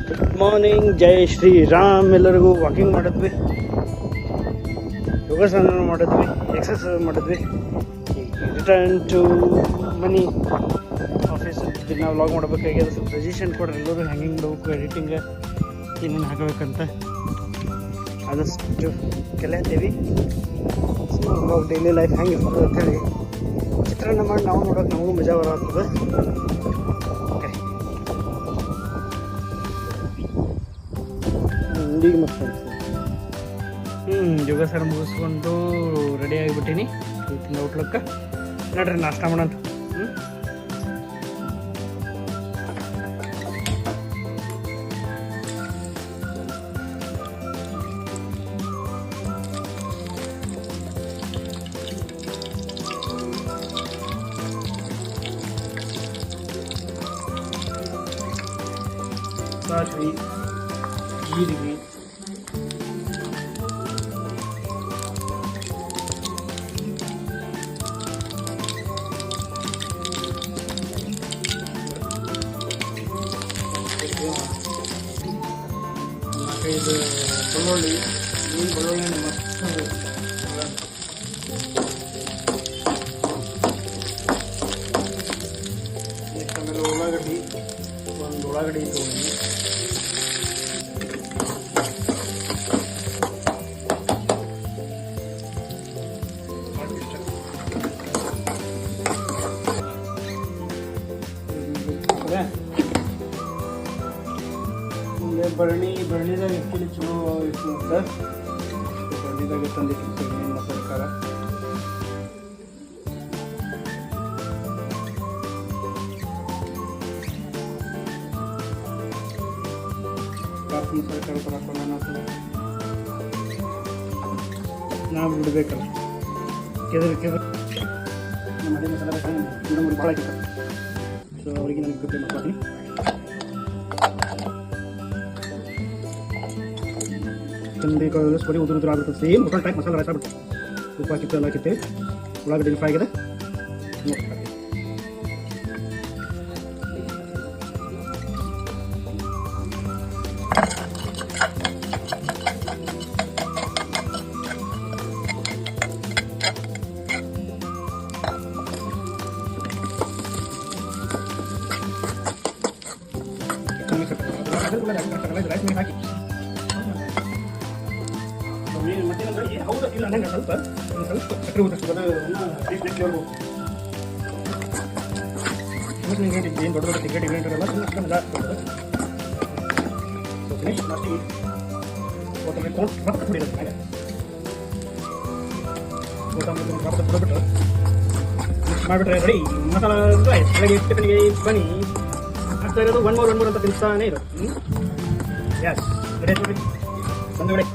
Good morning, ಜೈ ಶ್ರೀರಾಮ್. ಎಲ್ಲರಿಗೂ walking ಮಾಡಿದ್ವಿ, ಯೋಗಾಸನ ಮಾಡಿದ್ವಿ, ಎಕ್ಸಸೈಸ್ ಮಾಡಿದ್ವಿ. ರಿಟರ್ನ್ ಟು ಮನಿ ಆಫೀಸ್. ನಾವು ವ್ಲಾಗ್ ಮಾಡಬೇಕಾಗಿದೆ. ಸ್ವಲ್ಪ ಸಜೆಷನ್ ಕೊಡ್ರಿ ಎಲ್ಲರೂ, ಹ್ಯಾಂಗಿಂಗ್ ಮಾಡಬೇಕು, ಎಡಿಟಿಂಗ್ ಏನೇನು ಹಾಕಬೇಕಂತ ಆದಷ್ಟು ಕಲಿಯತ್ತೀವಿ. ಸೊ ವ್ಲಾಗ್ ಡೈಲಿ ಲೈಫ್ ಹೆಂಗೆ ಇರ್ತದೆ ಅಂತೇಳಿ ಚಿತ್ರಾನ್ನ ಮಾಡಿ ನಾವು ನೋಡೋಕೆ ನಮಗೂ ಮಜಾ ಬರತ್ತದ. ಓಕೆ, ಈಗ ಮತ್ತೆ ಯೋಗಾಸನ ಮುಗಿಸ್ಕೊಂಡು ರೆಡಿ ಆಗಿಬಿಟ್ಟೀನಿ ಇವತ್ತಿನ ಔಟ್ಲಕ್ಕೆ. ನಡ್ರಿ ನಾಷ್ಟ ಮಾಡೋಣ. ಸಾಸಿವೆ, ಜೀರಿಗೆ, ನಾಲ್ಕೈದು ಬೆಳ್ಳುಳ್ಳಿ. ಬೆಳ್ಳುಳ್ಳಿ ಮಸ್ತ್ ನೆಕ್ಸ್ಟ್ ಆಮೇಲೆ ಉಳ್ಳಾಗಡ್ಡಿ, ಒಂದು ಉಳ್ಳಾಗಡ್ಡಿ ತೊಗೊಂಡು ಬರಣಿದಾಗ ಆ್ಯಕ್ಚುಲಿ ಚಲೋ ಇತ್ತು ಅಂತ ಬರಣಿದಾಗ ತಂದಿಟ್ಟು ಎಣ್ಣೆ ಸರ್ಕಾರ. ಕಾಫಿ ಸರ್ಕಾರ ತರಕೊಳ್ಳೋಣ ನಾವು ಬಿಡಬೇಕಲ್ಲ. ಕೆದರ್ ನಮ್ಮ ಮನೆ ಮಸಾಲೆ ಗಿಡಮೂಡಿ ಭಾಳ ಆಗಿತ್ತು. ಸೊ ಅವರಿಗೆ ನನಗೆ ಪ್ರಿಪೇರ್ ಮಾಡ್ಕೊತೀನಿ. ಬೇಕಾದ್ರೆ ಬರೀ ಉದುರು ಆಗಿರ್ತದೆ. ಸೇಮ್ ಹೋಟೆಲ್ ಟೈಪ್ ಮಸಾಲೆ ರೈಸ್ ಆಗ್ಬಿಟ್ಟು ಉಪ್ಪು ಹಾಕಿತ್ತು, ಎಲ್ಲ ಹಾಕಿತ್ತೇವೆ. ಉಳ್ಳಾಗಡ್ಡಿ ಫ್ರೈ ಆಗಿದೆ. ರೈಸ್ ಮೇಲೆ ಹಾಕಿ ಹೌದು ಇಲ್ಲ ನಂಗೆ ಸ್ವಲ್ಪ ಸಕ್ಕರೆ ಊಟಷ್ಟು ಇಂಗ್ರೀಡಿಯಂಟ್ ಏನು ದೊಡ್ಡ ದೊಡ್ಡ ಟಿಕೆಟ್ ಇಂಗ್ರೀಡಿಯಂಟ್ ಎಲ್ಲ ಸುಮ್ಮನೆ ಜಾಸ್ತಿ ಓಕೆ. ಲಾಸ್ಟಿಗೆ ಕೊತ್ತಂಬರಿ ತೊಗೊಂಡು ಮತ್ತೆ ಕುಡಿಯೋದು ಹಾಗೆ ಕೊತ್ತಂಬರಿ ಬಿಟ್ಬಿಟ್ಟು ಮಿಕ್ಸ್ ಮಾಡಿಬಿಟ್ರೆ ರೆಡಿ ಮಸಾಲ ರೈಸ್. ಬೆಳಗ್ಗೆ ಟಿಫನ್ಗೆ ಬನ್ನಿ ಆಗ್ತಾ ಇರೋದು ಒನ್ ಮೋರ್ ಅಂತ ತಿನ್ನಿಸ್ತಾನೆ ಇರೋದು. ಯಾಸ್ ರೆಡಿ ನೋಡಿ ಬಂದು ಬಿಡಿ.